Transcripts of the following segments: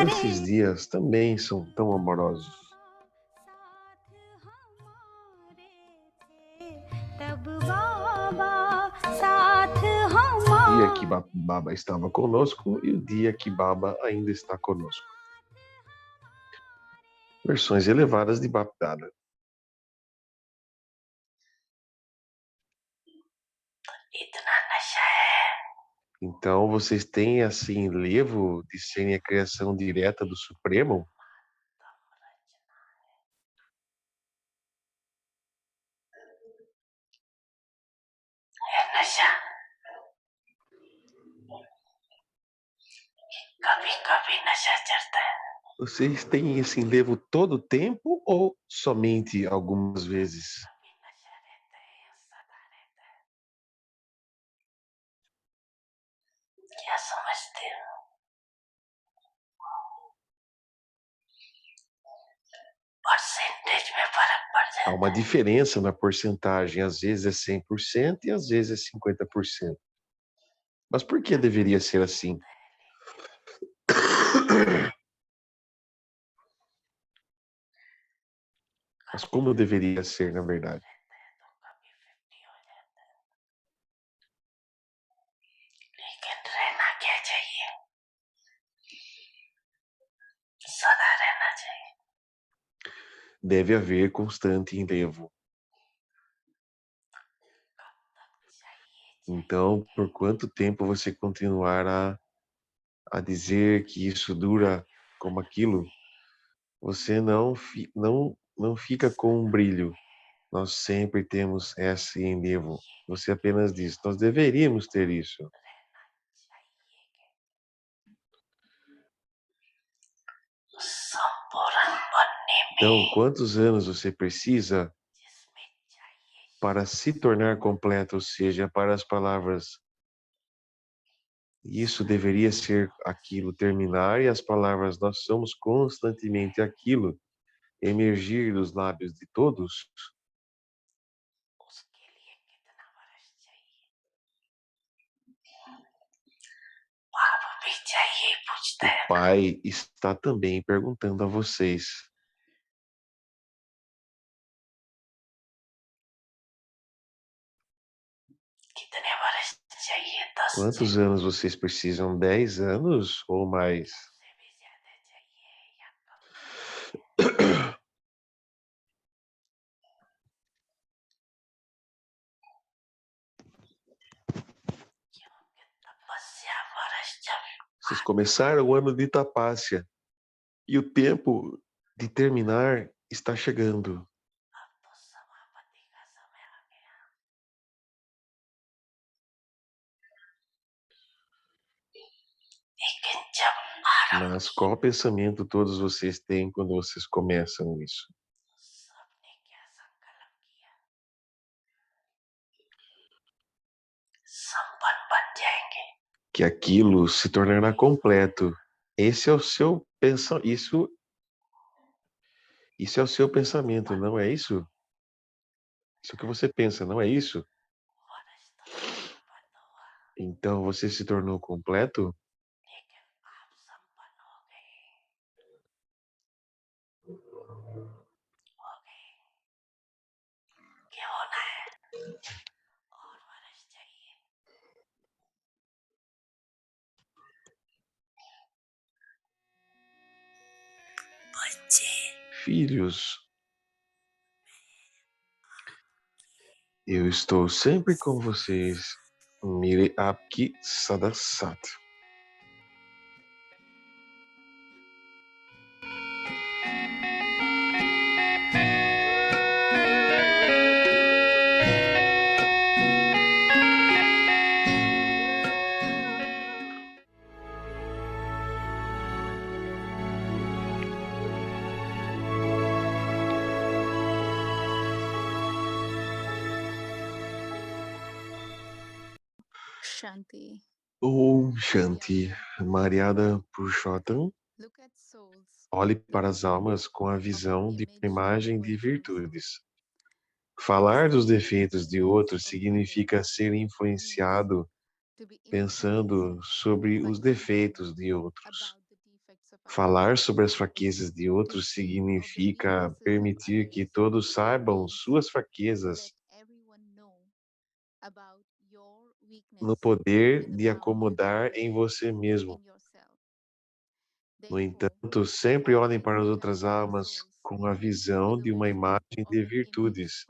Esses dias também são tão amorosos. O dia que Baba estava conosco e o dia que Baba ainda está conosco. Versões elevadas de Bapdada. Então, vocês têm assim enlevo de serem a criação direta do Supremo? Vocês têm esse enlevo todo o tempo ou somente algumas vezes? Há uma diferença na porcentagem, às vezes é 100% e às vezes é 50%. Mas por que deveria ser assim? Mas como deveria ser, na verdade? Deve haver constante enlevo. Então, por quanto tempo você continuar a dizer que isso dura como aquilo, você não fica com um brilho. Nós sempre temos esse enlevo. Você apenas diz, nós deveríamos ter isso. Então, quantos anos você precisa para se tornar completo, ou seja, para as palavras isso deveria ser aquilo, terminar, e as palavras nós somos constantemente aquilo, emergir dos lábios de todos? O Pai está também perguntando a vocês. Quantos anos vocês precisam? 10 anos ou mais? Vocês começaram o ano de Tapácia e o tempo de terminar está chegando. Mas qual pensamento todos vocês têm quando vocês começam isso? Que aquilo se tornará completo. Esse é o seu isso é o seu pensamento, não é isso? Isso que você pensa, não é isso? Então você se tornou completo? Filhos, eu estou sempre com vocês. Mire Apki Sadasat. Shanti. Om Shanti, Mariada Purushottam, olhe para as almas com a visão de uma imagem de virtudes. Falar dos defeitos de outros significa ser influenciado pensando sobre os defeitos de outros. Falar sobre as fraquezas de outros significa permitir que todos saibam suas fraquezas no poder de acomodar em você mesmo. No entanto, sempre olhem para as outras almas com a visão de uma imagem de virtudes.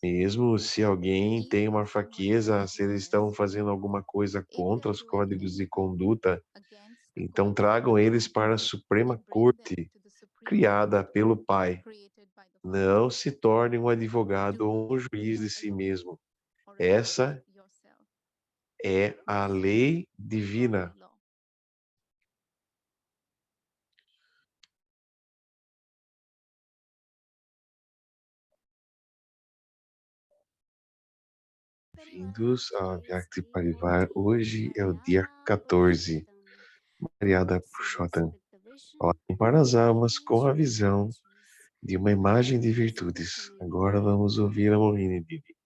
Mesmo se alguém tem uma fraqueza, se eles estão fazendo alguma coisa contra os códigos de conduta, então tragam eles para a Suprema Corte, criada pelo Pai. Não se torne um advogado ou um juiz de si mesmo. Essa é a lei divina. Bem-vindos ao Vyakti Parivar. Hoje é o dia 14. Mariada Purushottam. Olhem para as almas com a visão de uma imagem de virtudes. Agora vamos ouvir a Mohini Didi.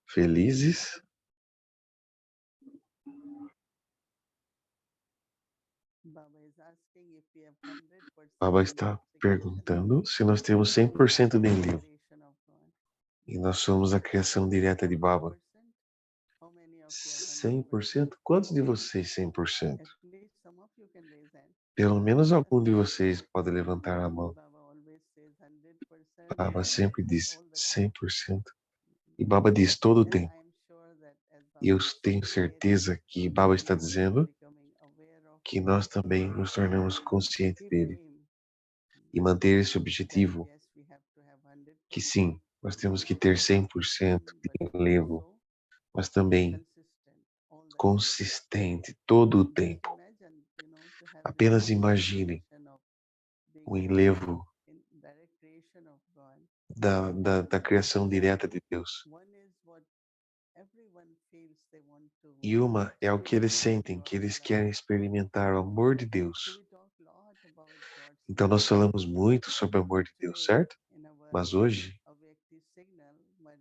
Felizes? Baba está perguntando se nós temos 100% de enlevo. E nós somos a criação direta de Baba. 100%? Quantos de vocês 100%? Pelo menos algum de vocês pode levantar a mão. Baba sempre diz 100%. E Baba diz todo o tempo. E eu tenho certeza que Baba está dizendo que nós também nos tornamos conscientes dele. E manter esse objetivo, que sim, nós temos que ter 100% de enlevo, mas também consistente todo o tempo. Apenas imagine o enlevo da criação direta de Deus. E uma é o que eles sentem, que eles querem experimentar o amor de Deus. Então nós falamos muito sobre o amor de Deus, certo? Mas hoje,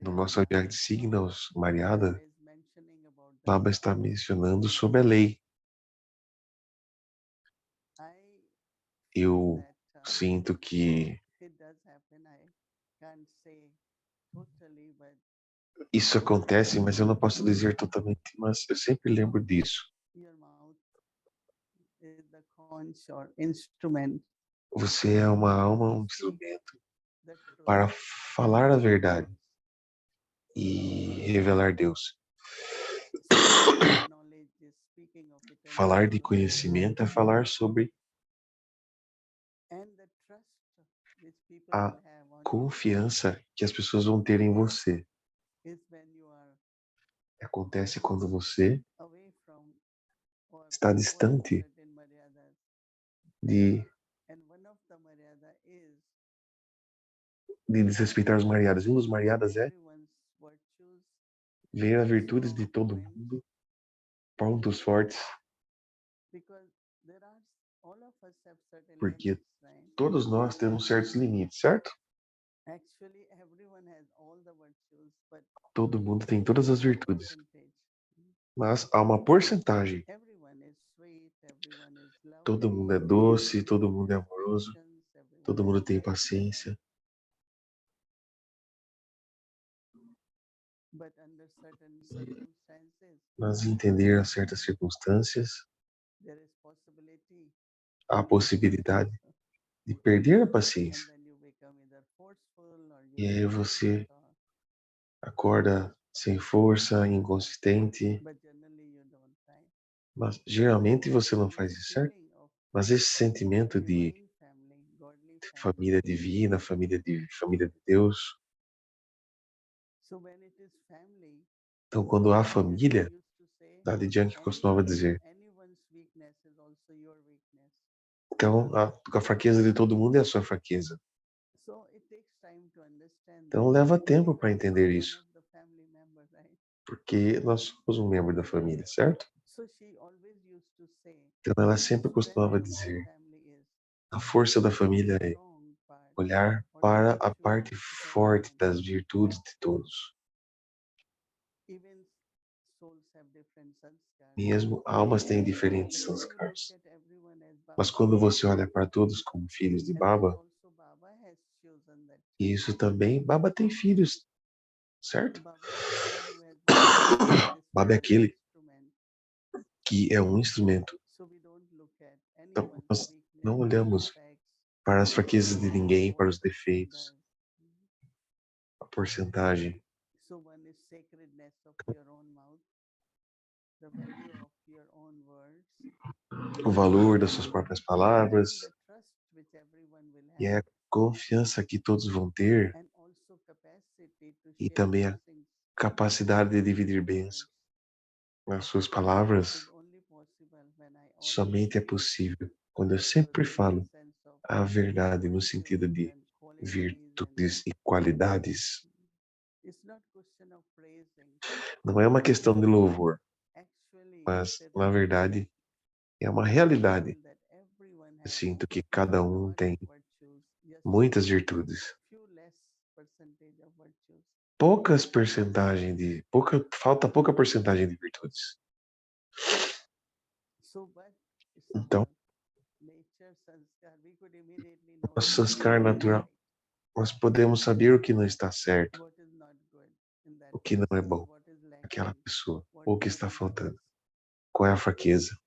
no nosso Aviar de Signos, Mariada, Baba está mencionando sobre a lei. Eu sinto que isso acontece, mas eu não posso dizer totalmente, mas eu sempre lembro disso. Você é uma alma, um instrumento para falar a verdade e revelar Deus. Falar de conhecimento é falar sobre a confiança que as pessoas vão ter em você. Acontece quando você está distante de desrespeitar os mariadas. Um dos mariadas é ver as virtudes de todo mundo, pontos fortes, porque todos nós temos certos limites, certo? Todo mundo tem todas as virtudes, mas há uma porcentagem. Todo mundo é doce, todo mundo é amoroso, todo mundo tem paciência. Mas entender a certas circunstâncias, há a possibilidade de perder a paciência. E aí você acorda sem força, inconsistente. Mas geralmente você não faz isso, certo? Mas esse sentimento de família divina, família de Deus. Então, quando há família, Dali Junk costumava dizer, então a fraqueza de todo mundo é a sua fraqueza. Então leva tempo para entender isso, porque nós somos um membro da família, certo? Então ela sempre costumava dizer, a força da família é olhar para a parte forte das virtudes de todos. Mesmo almas têm diferentes sanskaras. Mas quando você olha para todos como filhos de Baba, isso também, Baba tem filhos, certo? Baba é aquele que é um instrumento. Então, nós não olhamos para as fraquezas de ninguém, para os defeitos, a porcentagem, o valor das suas próprias palavras e é a confiança que todos vão ter e também a capacidade de dividir bênçãos. Nas suas palavras, somente é possível quando eu sempre falo a verdade no sentido de virtudes e qualidades. Não é uma questão de louvor, mas, na verdade, é uma realidade. Eu sinto que cada um tem muitas virtudes. Falta pouca porcentagem de virtudes. Então, nosso sanskar natural, nós podemos saber o que não está certo, o que não é bom, aquela pessoa, ou o que está faltando, qual é a fraqueza.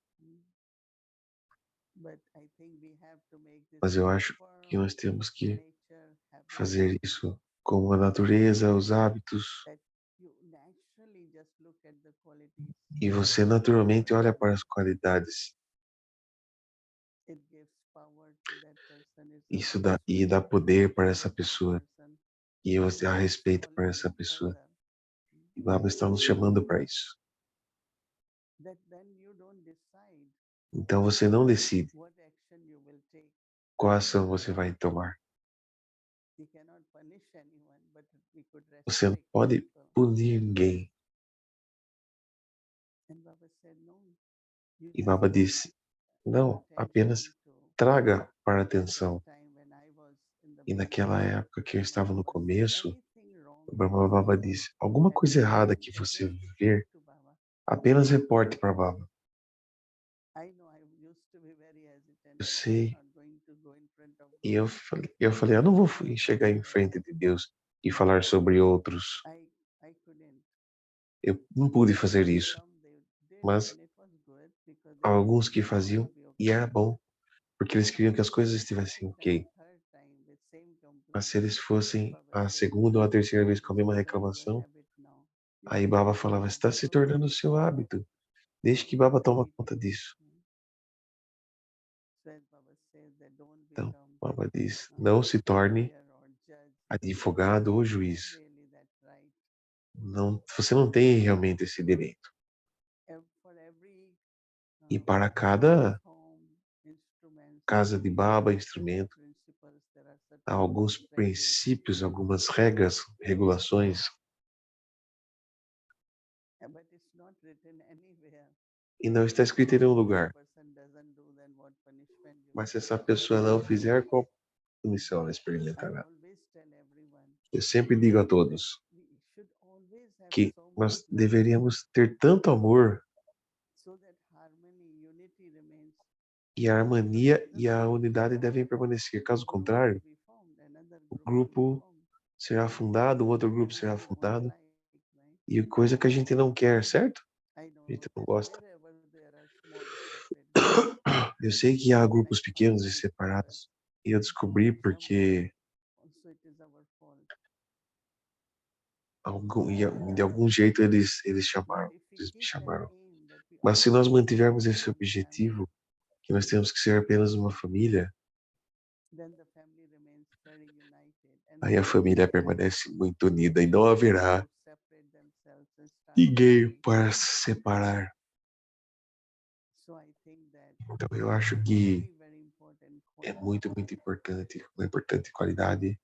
Mas eu acho que nós temos que fazer isso com a natureza, os hábitos, e você naturalmente olha para as qualidades. Isso dá poder para essa pessoa e você dá respeito para essa pessoa. E Baba está nos chamando para isso. Então você não decide qual ação você vai tomar. Você não pode punir ninguém. E Baba disse, não, apenas traga para a atenção. E naquela época que eu estava no começo, o Brahma Baba disse, alguma coisa errada que você ver, apenas reporte para Baba. Eu sei. E eu falei, eu não vou chegar em frente de Deus e falar sobre outros. Eu não pude fazer isso. Mas alguns que faziam, e era bom, porque eles queriam que as coisas estivessem ok. Mas se eles fossem a segunda ou a terceira vez com a mesma reclamação, aí Baba falava, está se tornando o seu hábito. Deixe que Baba toma conta disso. Então, Baba diz, não se torne advogado ou juiz. Não, você não tem realmente esse direito. E para cada casa de Baba, instrumento, há alguns princípios, algumas regras, regulações. E não está escrito em nenhum lugar. Mas se essa pessoa não fizer, qual punição ela experimentará? Eu sempre digo a todos que nós deveríamos ter tanto amor e a harmonia e a unidade devem permanecer. Caso contrário, o grupo será fundado, o outro grupo será fundado, e coisa que a gente não quer, certo? A gente não gosta. Eu sei que há grupos pequenos e separados, e eu descobri porque de algum jeito eles me chamaram. Mas se nós mantivermos esse objetivo, que nós temos que ser apenas uma família, aí a família permanece muito unida e não haverá ninguém para se separar. Então eu acho que é muito, muito importante, uma importante qualidade,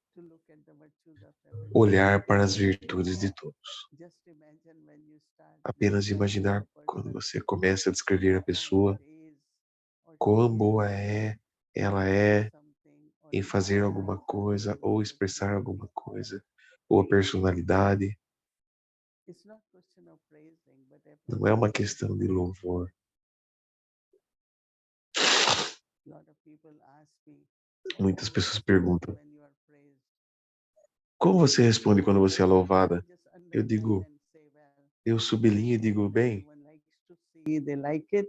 olhar para as virtudes de todos. Apenas imaginar quando você começa a descrever a pessoa, quão boa ela é em fazer alguma coisa ou expressar alguma coisa, ou a personalidade. Não é uma questão de louvor. Muitas pessoas perguntam: como você responde quando você é louvada? Eu digo, eu sublinho e digo, bem,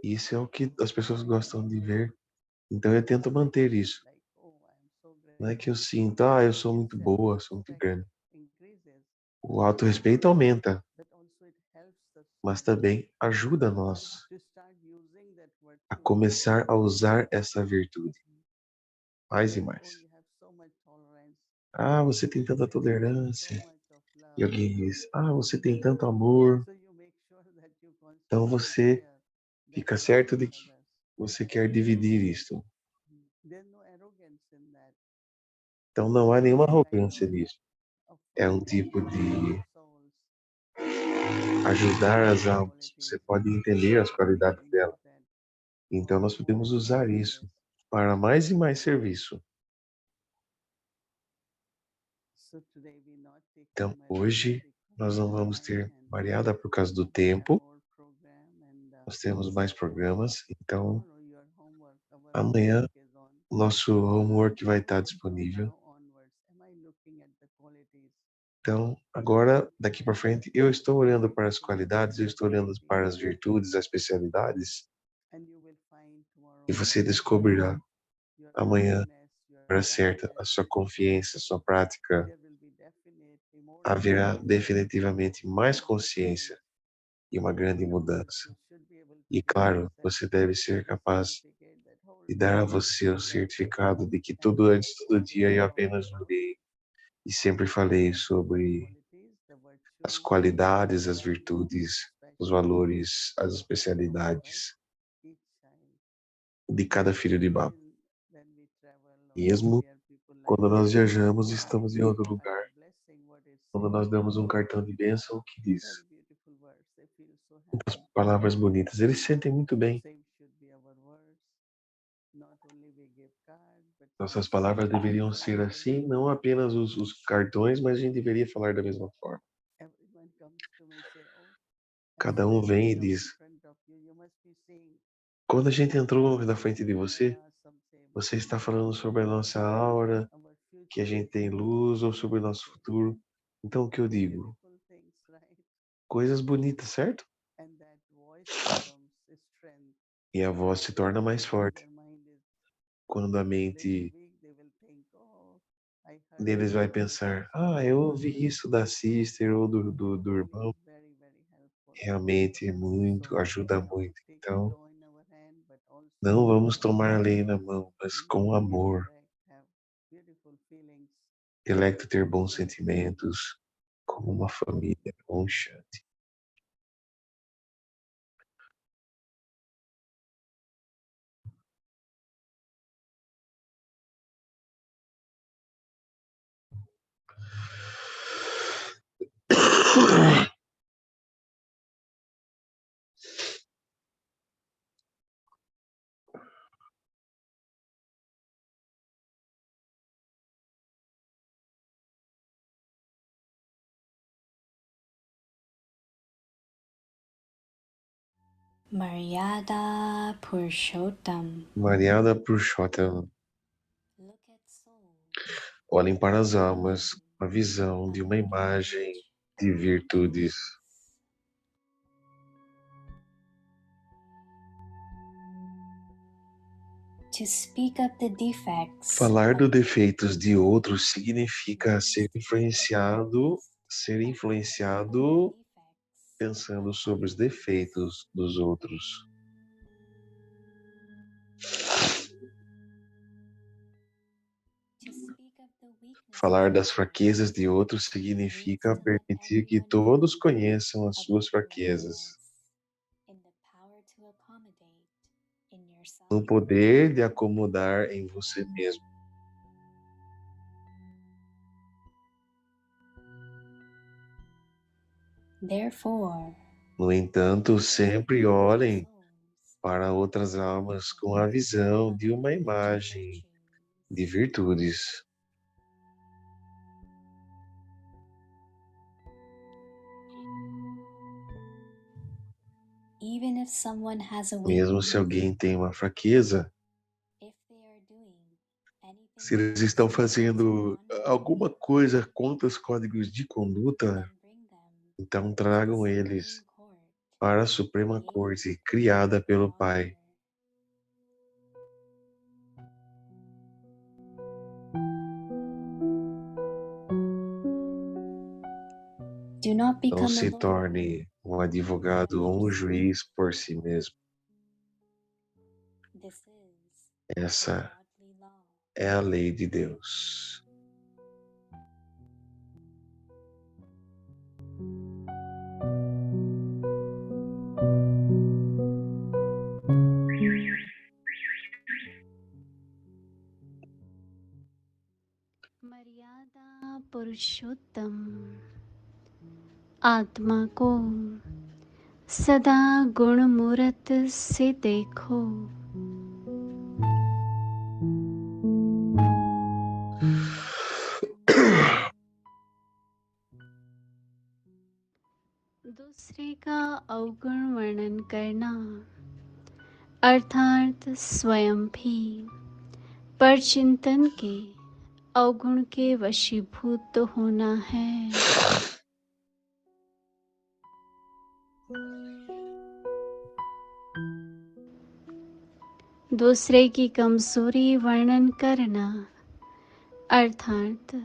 isso é o que as pessoas gostam de ver. Então eu tento manter isso. Não é que eu sinto, eu sou muito boa, sou muito grande. O autorrespeito aumenta, mas também ajuda nós a começar a usar essa virtude mais e mais. Você tem tanta tolerância. E alguém diz, você tem tanto amor. Então você fica certo de que você quer dividir isto. Então não há nenhuma arrogância nisso. É um tipo de ajudar as almas. Você pode entender as qualidades dela. Então nós podemos usar isso para mais e mais serviço. Então hoje nós não vamos ter variada por causa do tempo. Nós temos mais programas. Então amanhã nosso homework vai estar disponível. Então, agora, daqui para frente, eu estou olhando para as qualidades, eu estou olhando para as virtudes, as especialidades, e você descobrirá amanhã, para certa, a sua confiança, a sua prática, haverá definitivamente mais consciência e uma grande mudança. E claro, você deve ser capaz de dar a você o certificado de que tudo antes, todo dia eu apenas jurei e sempre falei sobre as qualidades, as virtudes, os valores, as especialidades de cada filho de Baba. Mesmo quando nós viajamos e estamos em outro lugar, quando nós damos um cartão de bênção, o que diz? Muitas palavras bonitas. Eles sentem muito bem. Nossas palavras deveriam ser assim, não apenas os cartões, mas a gente deveria falar da mesma forma. Cada um vem e diz, quando a gente entrou na frente de você, você está falando sobre a nossa aura, que a gente tem luz, ou sobre o nosso futuro. Então, o que eu digo? Coisas bonitas, certo? E a voz se torna mais forte. Quando a mente deles vai pensar, eu ouvi isso da sister ou do irmão. Realmente é muito, ajuda muito. Então, não vamos tomar a lei na mão, mas com amor. Electo ter bons sentimentos, como uma família, um Shanti. Maryada Purushottam. Mariana Purushottam. Olhem para as almas, a visão de uma imagem de virtudes. Falar dos defeitos de outros significa ser influenciado pensando sobre os defeitos dos outros. Falar das fraquezas de outros significa permitir que todos conheçam as suas fraquezas. No poder de acomodar em você mesmo. No entanto, sempre olhem para outras almas com a visão de uma imagem de virtudes. Mesmo se alguém tem uma fraqueza, Se eles estão fazendo alguma coisa contra os códigos de conduta, então tragam eles para a Suprema Corte criada pelo Pai. Não se torne um advogado ou um juiz por si mesmo. Essa é a lei de Deus. मर्यादा पुरुषोत्तम आत्मा को सदा गुण मूरत से देखो। दूसरे का अवगुण वर्णन करना अर्थात स्वयं भी परचिंतन के अवगुण के वशीभूत तो होना है। दूसरे की कमजोरी वर्णन करना अर्थात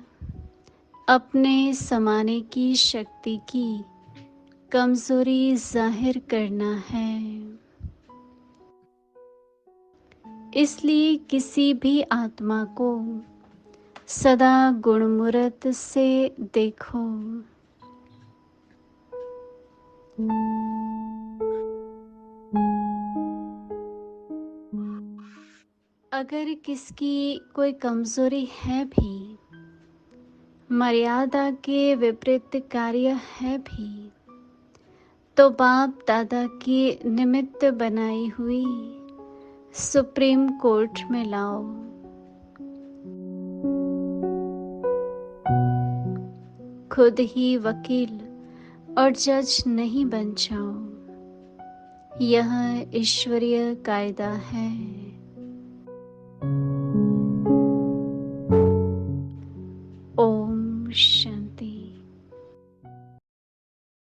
अपने समाने की शक्ति की कमजोरी जाहिर करना है। इसलिए किसी भी आत्मा को सदा गुणमूर्त से देखो। अगर किसकी कोई कमजोरी है भी, मर्यादा के विपरीत कार्य है भी, तो बाप दादा की निमित्त बनाई हुई सुप्रीम कोर्ट में लाओ। खुद ही वकील और जज नहीं बन जाओ। यह ईश्वरीय कायदा है।